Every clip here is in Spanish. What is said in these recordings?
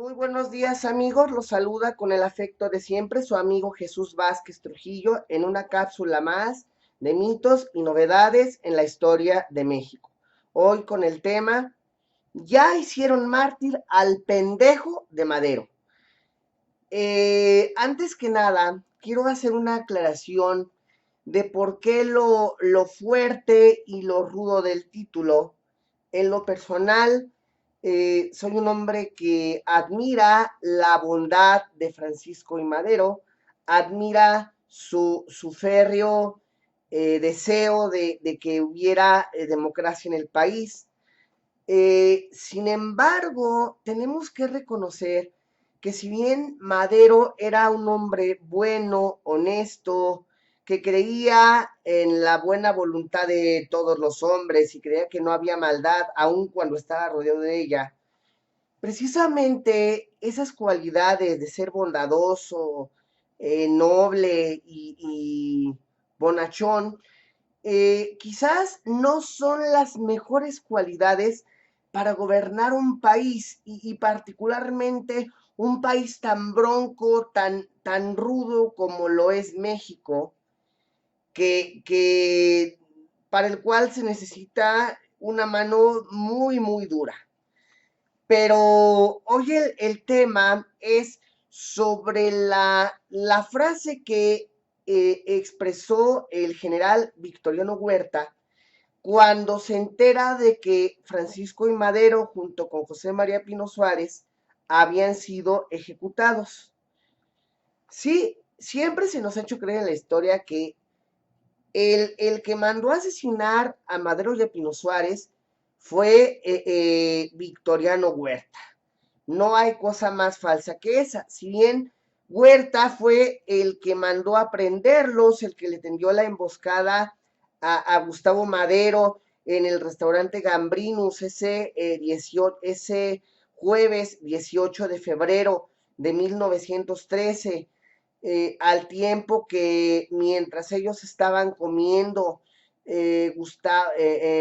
Muy buenos días amigos, los saluda con el afecto de siempre su amigo Jesús Vázquez Trujillo en una cápsula más de mitos y novedades en la historia de México. Hoy con el tema, ya hicieron mártir al pendejo de Madero. Antes que nada, quiero hacer una aclaración de por qué lo fuerte y lo rudo del título. En lo personal, soy un hombre que admira la bondad de Francisco y Madero, admira su férreo deseo de que hubiera democracia en el país. Sin embargo, tenemos que reconocer que si bien Madero era un hombre bueno, honesto, que creía en la buena voluntad de todos los hombres y creía que no había maldad, aun cuando estaba rodeado de ella, precisamente esas cualidades de ser bondadoso, noble y bonachón, quizás no son las mejores cualidades para gobernar un país y particularmente un país tan bronco, tan rudo como lo es México, que para el cual se necesita una mano muy dura. Pero hoy el tema es sobre la frase que expresó el general Victoriano Huerta cuando se entera de que Francisco y Madero, junto con José María Pino Suárez, habían sido ejecutados. Sí, siempre se nos ha hecho creer en la historia que el que mandó a asesinar a Madero y a Pino Suárez fue Victoriano Huerta. No hay cosa más falsa que esa. Si bien Huerta fue el que mandó a prenderlos, el que le tendió la emboscada a Gustavo Madero en el restaurante Gambrinus ese jueves 18 de febrero de 1913, al tiempo que mientras ellos estaban comiendo,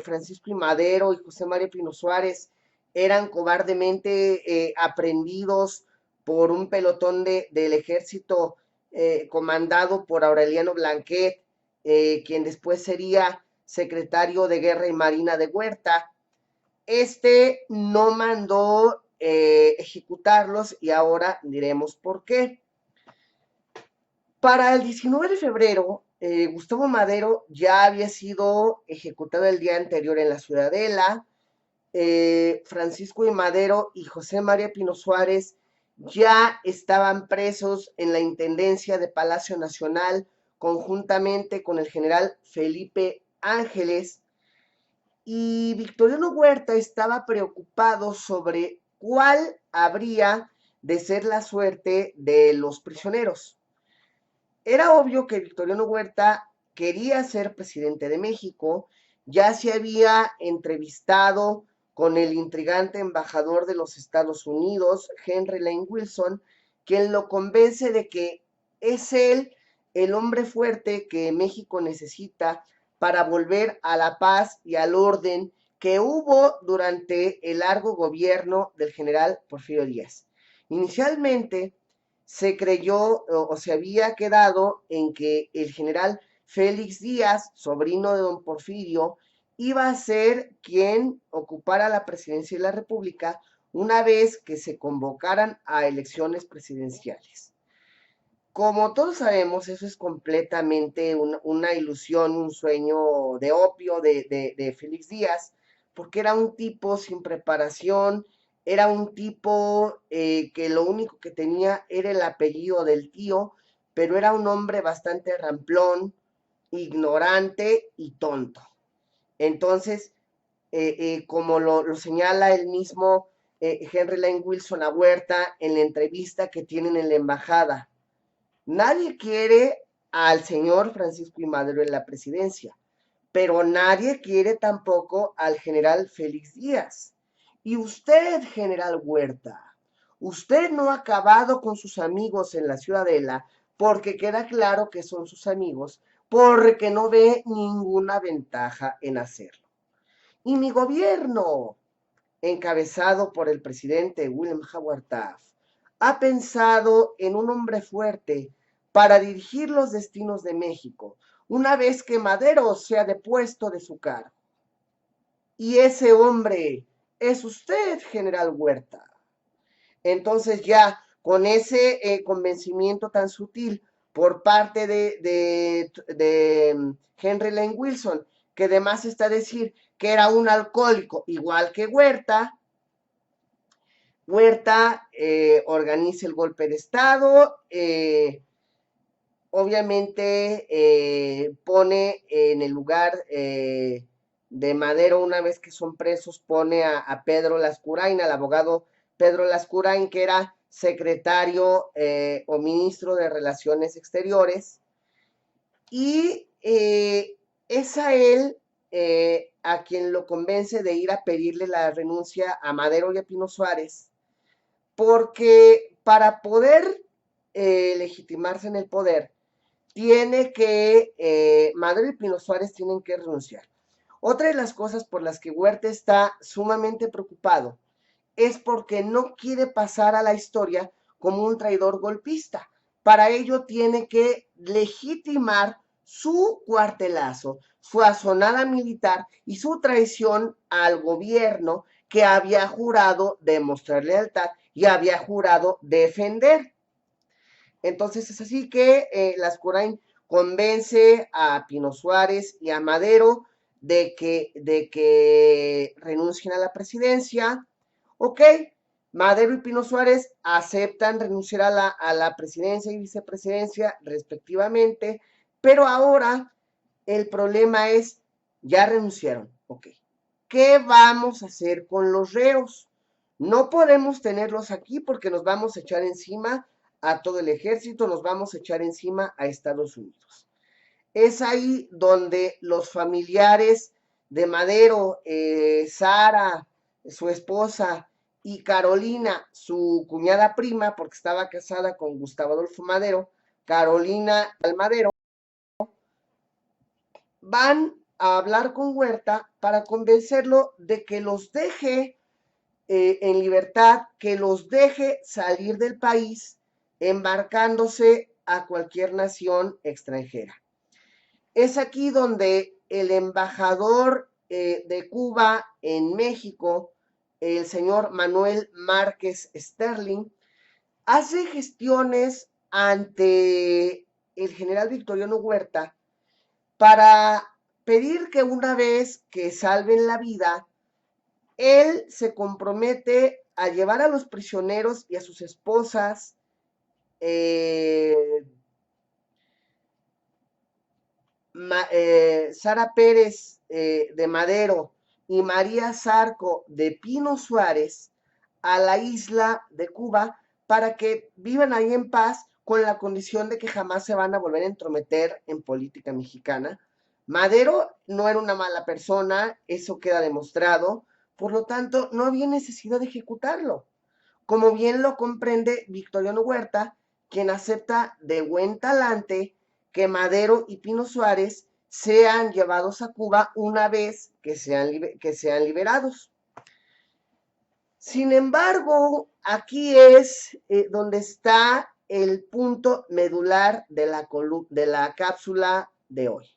Francisco y Madero y José María Pino Suárez eran cobardemente aprendidos por un pelotón del ejército comandado por Aureliano Blanquet, quien después sería secretario de Guerra y Marina de Huerta. Este no mandó ejecutarlos y ahora diremos por qué. Para el 19 de febrero, Gustavo Madero ya había sido ejecutado el día anterior en la Ciudadela. Francisco y Madero y José María Pino Suárez ya estaban presos en la Intendencia de Palacio Nacional conjuntamente con el general Felipe Ángeles, y Victoriano Huerta estaba preocupado sobre cuál habría de ser la suerte de los prisioneros. Era obvio que Victoriano Huerta quería ser presidente de México, ya se había entrevistado con el intrigante embajador de los Estados Unidos, Henry Lane Wilson, quien lo convence de que es él el hombre fuerte que México necesita para volver a la paz y al orden que hubo durante el largo gobierno del general Porfirio Díaz. Inicialmente, se creyó o se había quedado en que el general Félix Díaz, sobrino de don Porfirio, iba a ser quien ocupara la presidencia de la República una vez que se convocaran a elecciones presidenciales. Como todos sabemos, eso es completamente una ilusión, un sueño de opio de Félix Díaz, porque era un tipo sin preparación, era un tipo que lo único que tenía era el apellido del tío, pero era un hombre bastante ramplón, ignorante y tonto. Entonces, como lo señala el mismo Henry Lane Wilson a Huerta en la entrevista que tienen en la embajada, nadie quiere al señor Francisco I. Madero en la presidencia, pero nadie quiere tampoco al general Félix Díaz. Y usted, general Huerta, usted no ha acabado con sus amigos en la Ciudadela porque queda claro que son sus amigos, porque no ve ninguna ventaja en hacerlo. Y mi gobierno, encabezado por el presidente William Howard Taft, ha pensado en un hombre fuerte para dirigir los destinos de México, una vez que Madero sea depuesto de su cargo. Y ese hombre es usted, general Huerta. Entonces ya con ese convencimiento tan sutil por parte de Henry Lane Wilson, que además está a decir que era un alcohólico igual que Huerta, organiza el golpe de Estado, obviamente pone en el lugar de Madero, una vez que son presos, pone a Pedro Lascurain, al abogado Pedro Lascurain, que era secretario o ministro de Relaciones Exteriores, y es a él a quien lo convence de ir a pedirle la renuncia a Madero y a Pino Suárez, porque para poder legitimarse en el poder, tiene que, Madero y Pino Suárez tienen que renunciar. Otra de las cosas por las que Huerta está sumamente preocupado es porque no quiere pasar a la historia como un traidor golpista. Para ello tiene que legitimar su cuartelazo, su asonada militar y su traición al gobierno que había jurado demostrar lealtad y había jurado defender. Entonces es así que Lascurain convence a Pino Suárez y a Madero de que renuncien a la presidencia. Ok, Madero y Pino Suárez aceptan renunciar a la presidencia y vicepresidencia respectivamente, pero ahora el problema es, ya renunciaron, ok, ¿qué vamos a hacer con los reos? No podemos tenerlos aquí porque nos vamos a echar encima a todo el ejército, nos vamos a echar encima a Estados Unidos. Es ahí donde los familiares de Madero, Sara, su esposa, y Carolina, su cuñada prima, porque estaba casada con Gustavo Adolfo Madero, Carolina Almadero, van a hablar con Huerta para convencerlo de que los deje en libertad, que los deje salir del país embarcándose a cualquier nación extranjera. Es aquí donde el embajador de Cuba en México, el señor Manuel Márquez Sterling, hace gestiones ante el general Victoriano Huerta para pedir que una vez que salven la vida, él se compromete a llevar a los prisioneros y a sus esposas Sara Pérez de Madero y María Zarco de Pino Suárez a la isla de Cuba para que vivan ahí en paz con la condición de que jamás se van a volver a entrometer en política mexicana. Madero no era una mala persona, eso queda demostrado, por lo tanto no había necesidad de ejecutarlo, como bien lo comprende Victoriano Huerta, quien acepta de buen talante que Madero y Pino Suárez sean llevados a Cuba una vez que sean liberados. Sin embargo, aquí es donde está el punto medular de la cápsula de hoy.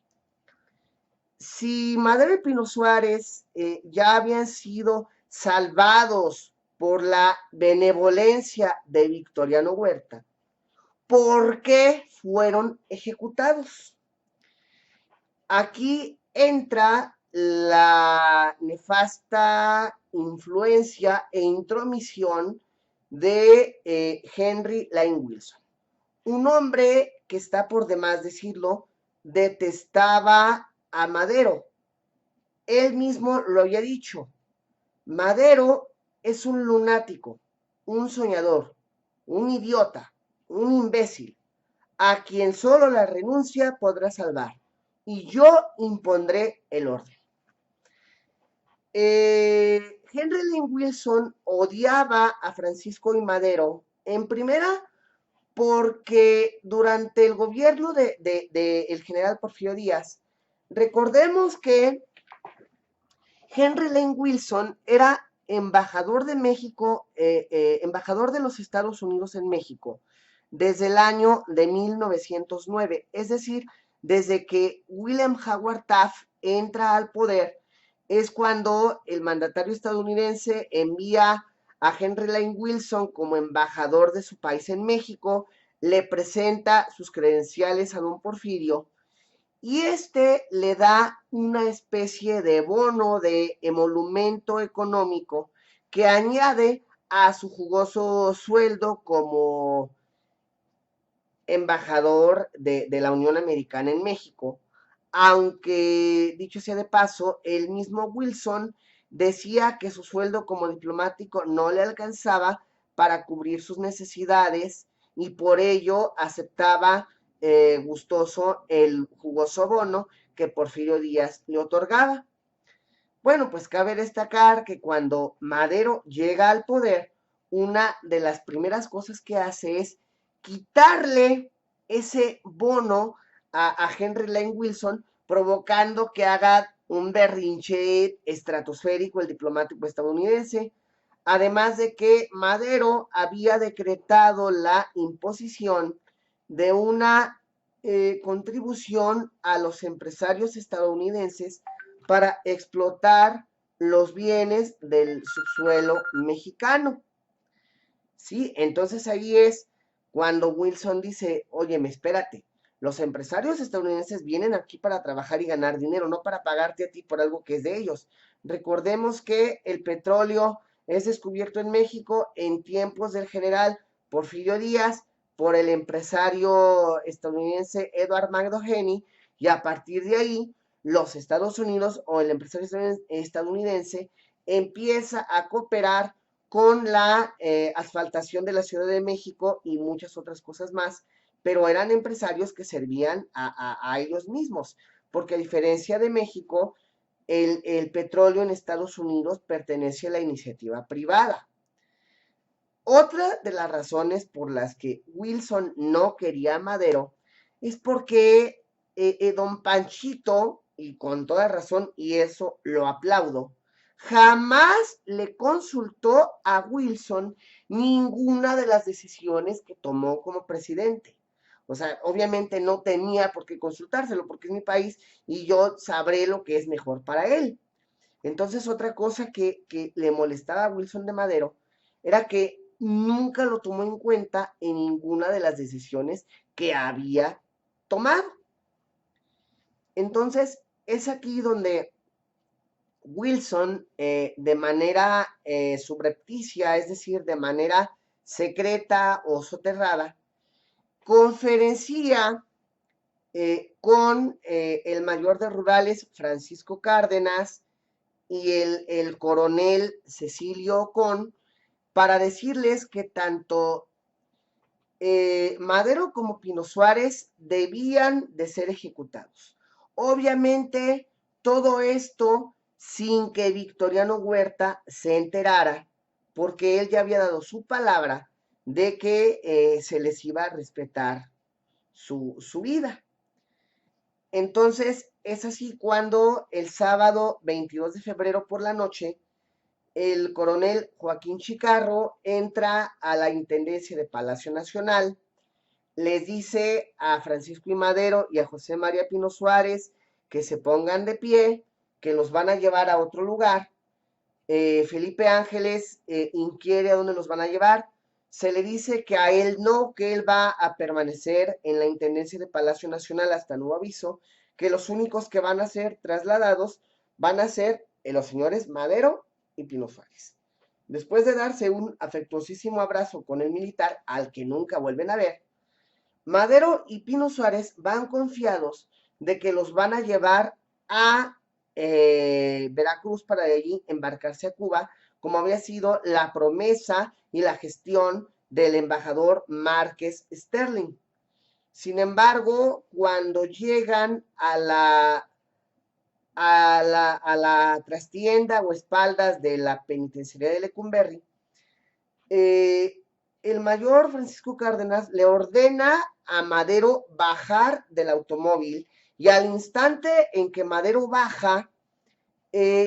Si Madero y Pino Suárez ya habían sido salvados por la benevolencia de Victoriano Huerta, ¿por qué fueron ejecutados? Aquí entra la nefasta influencia e intromisión de Henry Lane Wilson, un hombre que está por demás decirlo, detestaba a Madero. Él mismo lo había dicho. Madero es un lunático, un soñador, un idiota, un imbécil, a quien solo la renuncia podrá salvar, y yo impondré el orden. Henry Lane Wilson odiaba a Francisco I. Madero, en primera, porque durante el gobierno el general Porfirio Díaz, recordemos que Henry Lane Wilson era embajador de México, embajador de los Estados Unidos en México desde el año de 1909, es decir, desde que William Howard Taft entra al poder, es cuando el mandatario estadounidense envía a Henry Lane Wilson como embajador de su país en México, le presenta sus credenciales a don Porfirio y este le da una especie de bono de emolumento económico que añade a su jugoso sueldo como embajador de la Unión Americana en México, aunque dicho sea de paso, el mismo Wilson decía que su sueldo como diplomático no le alcanzaba para cubrir sus necesidades y por ello aceptaba gustoso el jugoso bono que Porfirio Díaz le otorgaba. Bueno, pues cabe destacar que cuando Madero llega al poder, una de las primeras cosas que hace es quitarle ese bono a Henry Lane Wilson, provocando que haga un berrinche estratosférico el diplomático estadounidense. Además de que Madero había decretado la imposición de una contribución a los empresarios estadounidenses para explotar los bienes del subsuelo mexicano. ¿Sí? Entonces ahí es cuando Wilson dice, óyeme, espérate, los empresarios estadounidenses vienen aquí para trabajar y ganar dinero, no para pagarte a ti por algo que es de ellos. Recordemos que el petróleo es descubierto en México en tiempos del general Porfirio Díaz por el empresario estadounidense Edward McDoheny y a partir de ahí los Estados Unidos o el empresario estadounidense empieza a cooperar con la asfaltación de la Ciudad de México y muchas otras cosas más, pero eran empresarios que servían a ellos mismos, porque a diferencia de México, el petróleo en Estados Unidos pertenece a la iniciativa privada. Otra de las razones por las que Wilson no quería a Madero es porque don Panchito, y con toda razón, y eso lo aplaudo, jamás le consultó a Wilson ninguna de las decisiones que tomó como presidente. O sea, obviamente no tenía por qué consultárselo porque es mi país y yo sabré lo que es mejor para él. Entonces, otra cosa que le molestaba a Wilson de Madero era que nunca lo tomó en cuenta en ninguna de las decisiones que había tomado. Entonces, es aquí donde Wilson, de manera subrepticia, es decir, de manera secreta o soterrada, conferencia con el mayor de rurales, Francisco Cárdenas, y el coronel Cecilio Ocon, para decirles que tanto Madero como Pino Suárez debían de ser ejecutados. Obviamente, todo esto sin que Victoriano Huerta se enterara, porque él ya había dado su palabra de que se les iba a respetar su vida. Entonces, es así cuando el sábado 22 de febrero por la noche, el coronel Joaquín Chicarro entra a la Intendencia de Palacio Nacional, les dice a Francisco I. Madero y a José María Pino Suárez que se pongan de pie, que los van a llevar a otro lugar. Felipe Ángeles inquiere a dónde los van a llevar. Se le dice que a él no, que él va a permanecer en la Intendencia de Palacio Nacional hasta nuevo aviso, que los únicos que van a ser trasladados van a ser los señores Madero y Pino Suárez. Después de darse un afectuosísimo abrazo con el militar, al que nunca vuelven a ver, Madero y Pino Suárez van confiados de que los van a llevar a Veracruz para de allí embarcarse a Cuba, como había sido la promesa y la gestión del embajador Márquez Sterling. Sin embargo, cuando llegan a la trastienda o espaldas de la penitenciaría de Lecumberri, el mayor Francisco Cárdenas le ordena a Madero bajar del automóvil y al instante en que Madero baja,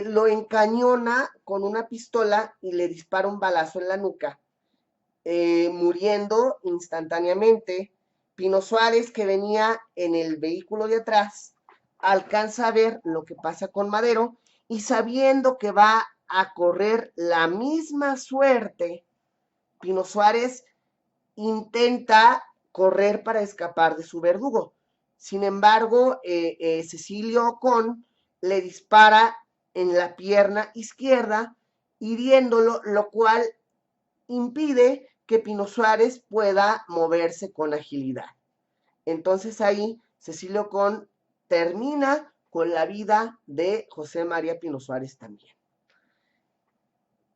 lo encañona con una pistola y le dispara un balazo en la nuca, muriendo instantáneamente. Pino Suárez, que venía en el vehículo de atrás, alcanza a ver lo que pasa con Madero y sabiendo que va a correr la misma suerte, Pino Suárez intenta correr para escapar de su verdugo. Sin embargo, Cecilio Ocón le dispara en la pierna izquierda, hiriéndolo, lo cual impide que Pino Suárez pueda moverse con agilidad. Entonces ahí Cecilio Ocón termina con la vida de José María Pino Suárez también.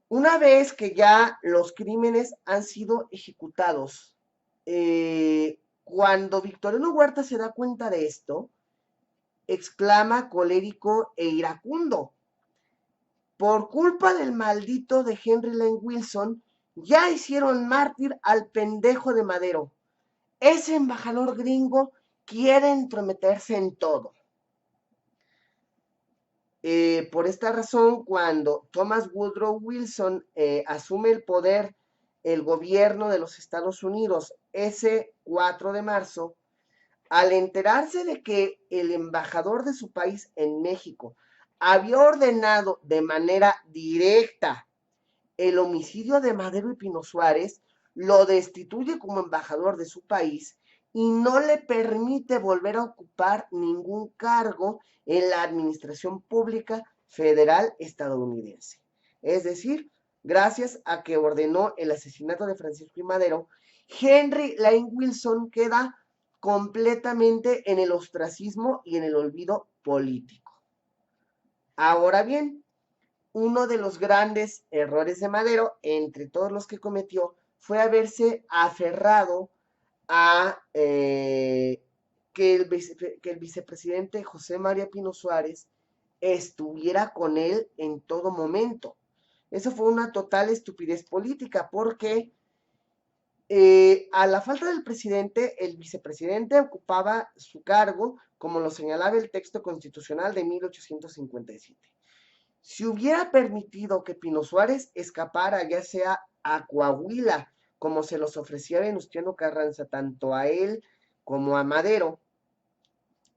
Una vez que ya los crímenes han sido ejecutados, cuando Victoriano Huerta se da cuenta de esto, exclama colérico e iracundo: por culpa del maldito de Henry Lane Wilson, ya hicieron mártir al pendejo de Madero. Ese embajador gringo quiere entrometerse en todo. Por esta razón, cuando Thomas Woodrow Wilson asume el poder, el gobierno de los Estados Unidos, ese 4 de marzo, al enterarse de que el embajador de su país en México había ordenado de manera directa el homicidio de Madero y Pino Suárez, lo destituye como embajador de su país y no le permite volver a ocupar ningún cargo en la administración pública federal estadounidense. Es decir, gracias a que ordenó el asesinato de Francisco I. Madero, Henry Lane Wilson queda completamente en el ostracismo y en el olvido político. Ahora bien, uno de los grandes errores de Madero, entre todos los que cometió, fue haberse aferrado a que el vicepresidente José María Pino Suárez estuviera con él en todo momento. Eso fue una total estupidez política porque a la falta del presidente, el vicepresidente ocupaba su cargo, como lo señalaba el texto constitucional de 1857. Si hubiera permitido que Pino Suárez escapara, ya sea a Coahuila, como se los ofrecía Venustiano Carranza, tanto a él como a Madero,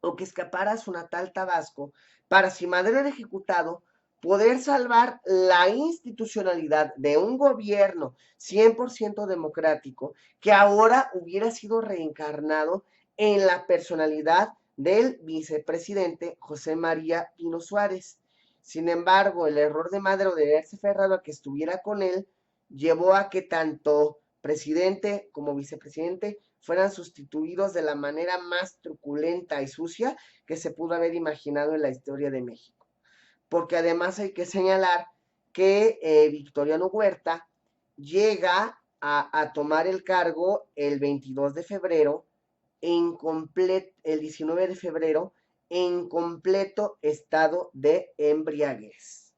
o que escapara a su natal Tabasco, para, si Madero era ejecutado, poder salvar la institucionalidad de un gobierno 100% democrático que ahora hubiera sido reencarnado en la personalidad del vicepresidente José María Pino Suárez. Sin embargo, el error de Madero de haberse aferrado a que estuviera con él llevó a que tanto presidente como vicepresidente fueran sustituidos de la manera más truculenta y sucia que se pudo haber imaginado en la historia de México. Porque además hay que señalar que Victoriano Huerta llega a tomar el cargo el 22 de febrero, el 19 de febrero, en completo estado de embriaguez.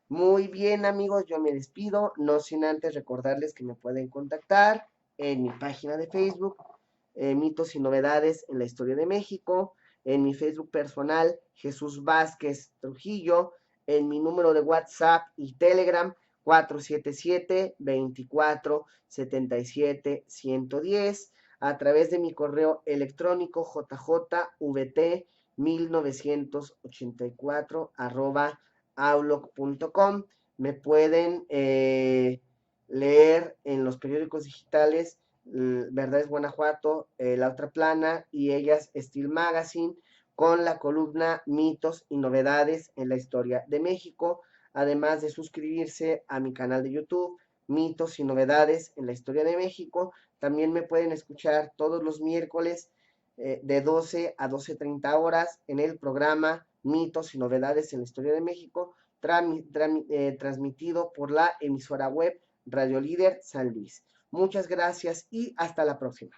Muy bien, amigos, yo me despido, no sin antes recordarles que me pueden contactar en mi página de Facebook, Mitos y Novedades en la Historia de México, en mi Facebook personal, Jesús Vázquez Trujillo, en mi número de WhatsApp y Telegram, 477-2477-110, a través de mi correo electrónico jjvt1984 outlook.com. Me pueden leer en los periódicos digitales Verdades Guanajuato, La Otra Plana y Ellas Steel Magazine, con la columna Mitos y Novedades en la Historia de México, además de suscribirse a mi canal de YouTube, Mitos y Novedades en la Historia de México. También me pueden escuchar todos los miércoles de 12 a 12:30 horas en el programa Mitos y Novedades en la Historia de México, transmitido por la emisora web Radio Líder San Luis. Muchas gracias y hasta la próxima.